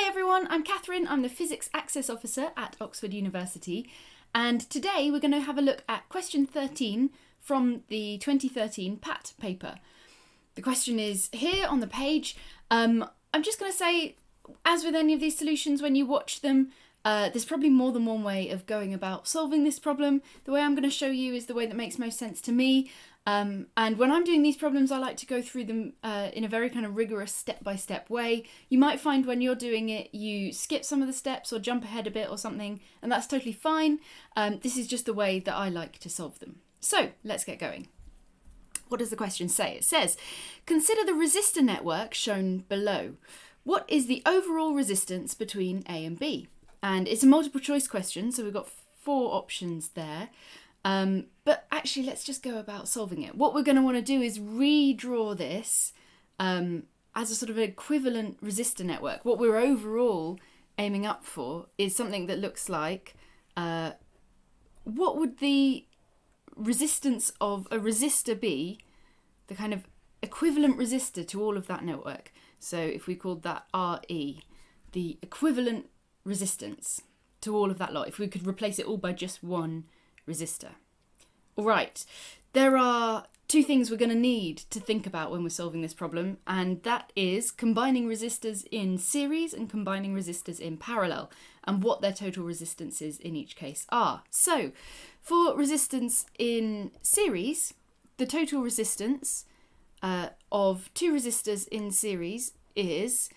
everyone, I'm Kathryn. I'm the Physics Access Officer at Oxford University, and today we're going to have a look at question 13 from the 2013 PAT paper. The question is here on the page. I'm just going to say, as with any of these solutions, when you watch them, there's probably more than one way of going about solving this problem. The way I'm going to show you is the way that makes most sense to me. And when I'm doing these problems, I like to go through them in a very kind of rigorous step-by-step way. You might find when you're doing it, you skip some of the steps or jump ahead a bit or something, and that's totally fine. This is just the way that I like to solve them. So let's get going. What does the question say? It says, consider the resistor network shown below. What is the overall resistance between A and B? And it's a multiple choice question, so we've got 4 options there. But actually, let's just go about solving it. What we're going to want to do is redraw this as a sort of equivalent resistor network. What we're overall aiming up for is something that looks like, what would the resistance of a resistor be, the kind of equivalent resistor to all of that network? So if we called that RE, the equivalent resistance to all of that lot, if we could replace it all by just one resistor. All right, there are 2 things we're going to need to think about when we're solving this problem, and that is combining resistors in series and combining resistors in parallel, and what their total resistances in each case are. So for resistance in series, the total resistance of 2 resistors in series is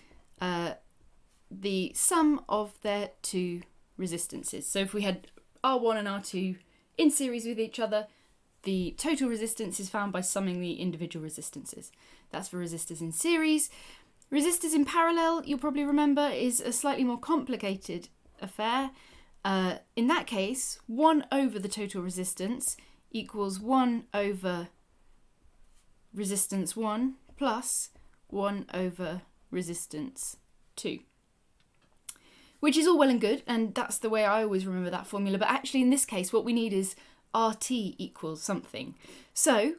the sum of their 2 resistances. So if we had R1 and R2 in series with each other, the total resistance is found by summing the individual resistances. That's for resistors in series. Resistors in parallel, you'll probably remember, is a slightly more complicated affair. In that case, 1 over the total resistance equals 1 over resistance 1 plus 1 over resistance 2. Which is all well and good, and that's the way I always remember that formula. But actually in this case, what we need is RT equals something. So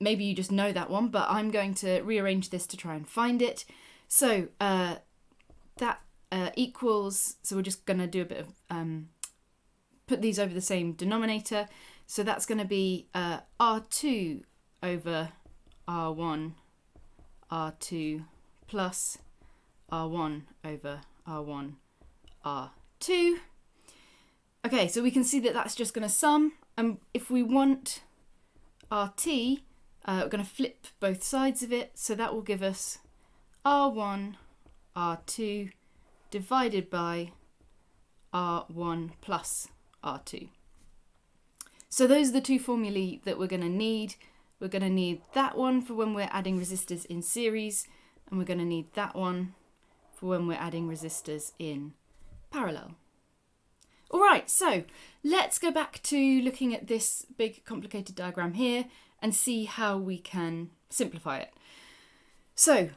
maybe you just know that one, but I'm going to rearrange this to try and find it. So that equals, so we're just going to do a bit of, put these over the same denominator. So that's going to be R2 over R1, R2 plus R1 over R1, R2. Okay, so we can see that that's just going to sum, and if we want RT, we're going to flip both sides of it, so that will give us R1, R2 divided by R1 plus R2. So those are the 2 formulae that we're going to need. We're going to need that one for when we're adding resistors in series, and we're going to need that one for when we're adding resistors in parallel. All right, so let's go back to looking at this big complicated diagram here and see how we can simplify it. So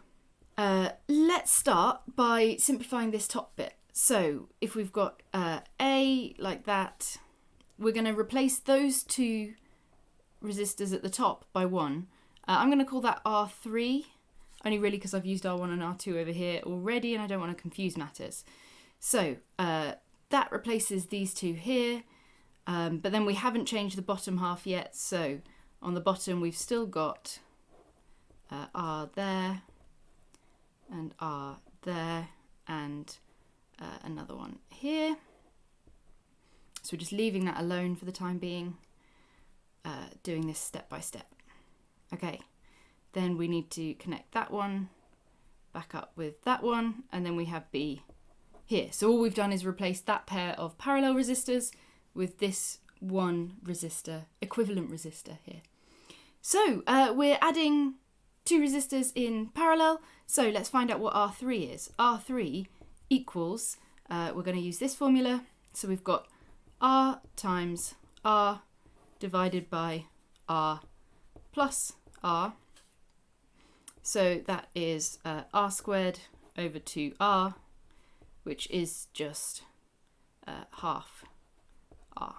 let's start by simplifying this top bit. So if we've got A like that, we're going to replace those 2 resistors at the top by 1. I'm going to call that R3, only really because I've used R1 and R2 over here already and I don't want to confuse matters. So that replaces these 2 here, but then we haven't changed the bottom half yet, so on the bottom we've still got R there, and R there, and another one here. So we're just leaving that alone for the time being, doing this step by step. Okay, then we need to connect that one back up with that one, and then we have B here. So all we've done is replace that pair of parallel resistors with this one resistor, equivalent resistor here. So we're adding 2 resistors in parallel. So let's find out what R3 is. R3 equals, we're going to use this formula. So we've got R times R divided by R plus R. So that is R squared over 2R, which is just half R.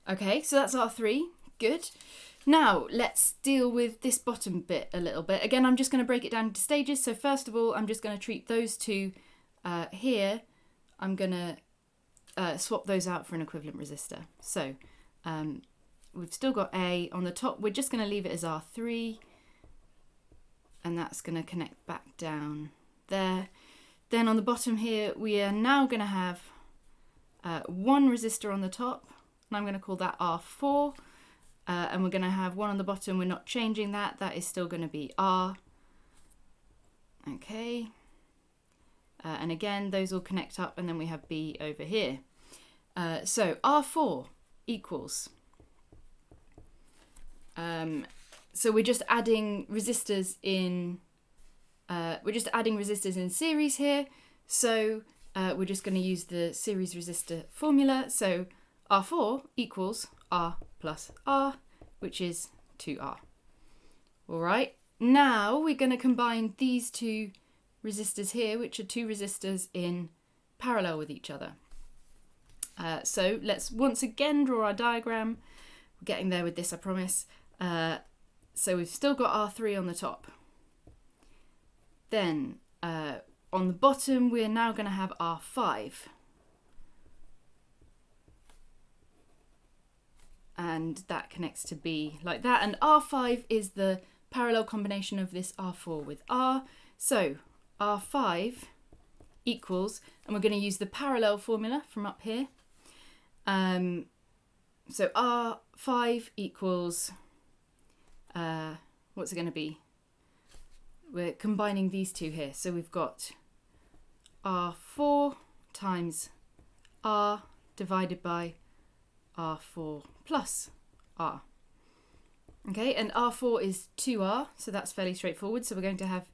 Okay, so that's R3, good. Now let's deal with this bottom bit a little bit. Again, I'm just going to break it down into stages. So first of all, I'm just going to treat those two here. I'm going to swap those out for an equivalent resistor. So we've still got A on the top. We're just going to leave it as R3. And that's going to connect back down there. Then on the bottom here, we are now going to have one resistor on the top. And I'm going to call that R4. And we're going to have one on the bottom. We're not changing that. That is still going to be R. Okay. And again, those all connect up, and then we have B over here. So R4 equals. So we're just adding resistors in. Series here. So we're just going to use the series resistor formula. So R4 equals R plus R, which is 2R. All right. Now we're going to combine these two resistors here, which are two resistors in parallel with each other. So let's once again draw our diagram. We're getting there with this, I promise. So we've still got R3 on the top. Then on the bottom, we're now going to have R5. And that connects to B like that. And R5 is the parallel combination of this R4 with R. So R5 equals, and we're going to use the parallel formula from up here. So R5 equals, what's it going to be? We're combining these two here. So we've got R4 times R divided by R4 plus R. Okay, and R4 is 2R, so that's fairly straightforward. So we're going to have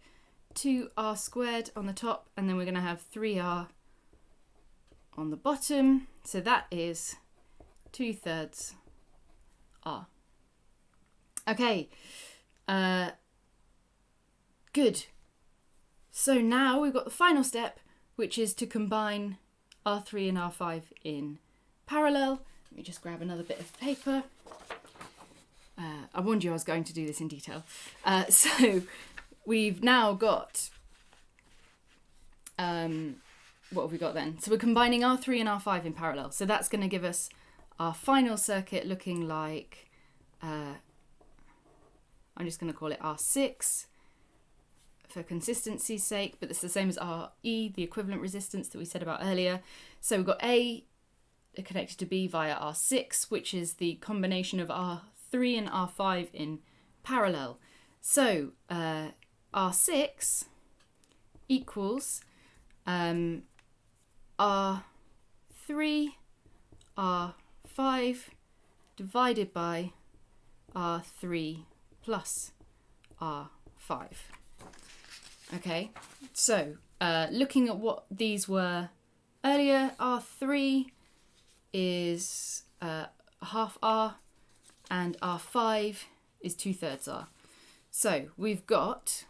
2R squared on the top, and then we're going to have 3R on the bottom. So that is 2/3 R. Okay, good. So now we've got the final step, which is to combine R3 and R5 in parallel. Let me just grab another bit of paper. I warned you I was going to do this in detail. So we've now got, what have we got then? So we're combining R3 and R5 in parallel. So that's going to give us our final circuit looking like, I'm just going to call it R6 for consistency's sake, but it's the same as RE, the equivalent resistance that we said about earlier. So we've got A connected to B via R6, which is the combination of R3 and R5 in parallel. So R6 equals R3, R5 divided by R3 plus R5. Okay, so looking at what these were earlier, R3 is half R and R5 is 2/3 R. So we've got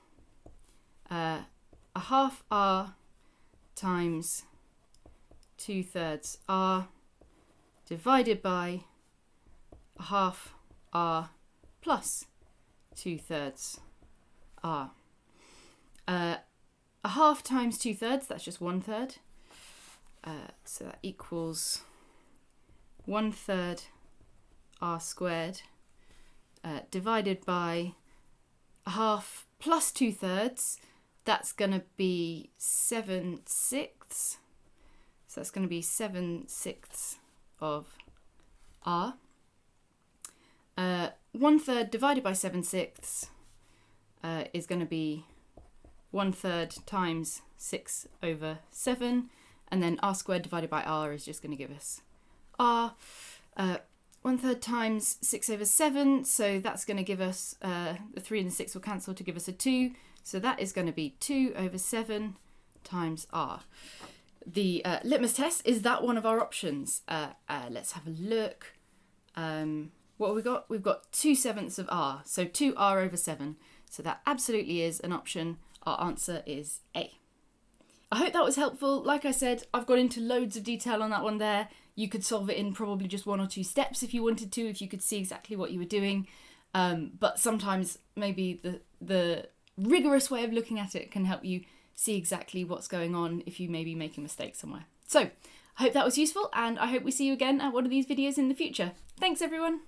a half R times 2/3 R divided by a half R plus 2/3 R. A half times 2/3, that's just 1/3. So that equals 1/3 R squared divided by a half plus 2/3. That's going to be 7/6. So that's going to be 7/6 of R. 1/3 divided by 7/6 is going to be 1/3 times 6/7, and then R squared divided by R is just going to give us R. 1/3 times 6/7, so that's going to give us, the 3 and the 6 will cancel to give us a 2, so that is going to be 2/7 times R. The litmus test, is that one of our options? Let's have a look. What have we got? We've got 2/7 of R, so 2R/7, so that absolutely is an option. Our answer is A. I hope that was helpful. Like I said, I've got into loads of detail on that one there. You could solve it in probably just 1 or 2 steps if you wanted to, if you could see exactly what you were doing. But sometimes maybe the rigorous way of looking at it can help you see exactly what's going on if you may be making mistakes somewhere. So I hope that was useful, and I hope we see you again at one of these videos in the future. Thanks everyone.